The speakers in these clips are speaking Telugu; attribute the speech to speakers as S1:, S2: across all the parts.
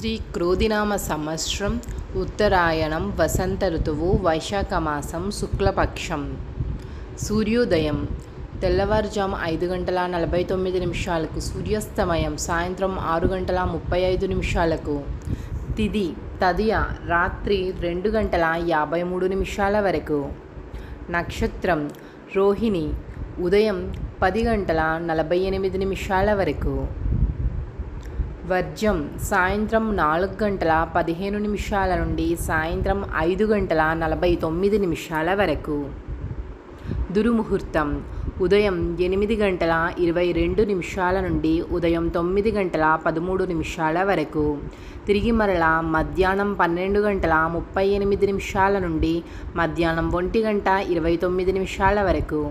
S1: శ్రీ క్రోధినామ సంవత్సరం ఉత్తరాయణం వసంత ఋతువు వైశాఖమాసం శుక్లపక్షం. సూర్యోదయం తెల్లవారుజాము 5:49 సూర్యాస్తమయం సాయంత్రం 6:35 తిథి తదియ రాత్రి 2:53 వరకు. నక్షత్రం రోహిణి ఉదయం 10:48 వరకు. వర్జం సాయంత్రం 4:15 నుండి సాయంత్రం 5:49 వరకు. దుర్ముహూర్తం ఉదయం 8:22 నుండి ఉదయం 9:13 వరకు. తిరిగి మరలా మధ్యాహ్నం 12:38 నుండి మధ్యాహ్నం 1:29 వరకు.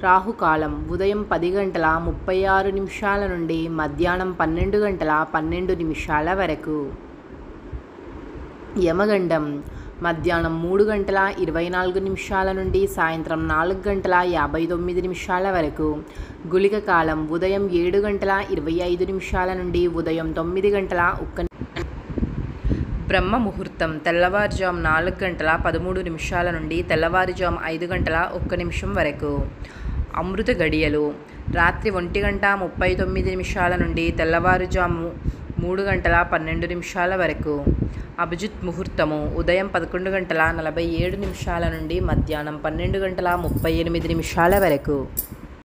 S1: రాహుకాలం ఉదయం 10:36 నుండి మధ్యాహ్నం 12:12 వరకు. యమగండం మధ్యాహ్నం 3:24 నుండి సాయంత్రం 4:59 వరకు. గుళిక కాలం ఉదయం 7:25 నుండి ఉదయం 9:01. బ్రహ్మ ముహూర్తం తెల్లవారుజాము 4:13 నుండి తెల్లవారుజాము 5:01 వరకు. అమృత గడియలు రాత్రి 1:39 నుండి తెల్లవారుజాము 3:12 వరకు. అభిజిత్ ముహూర్తము ఉదయం 11:47 నుండి మధ్యాహ్నం 12:38 వరకు.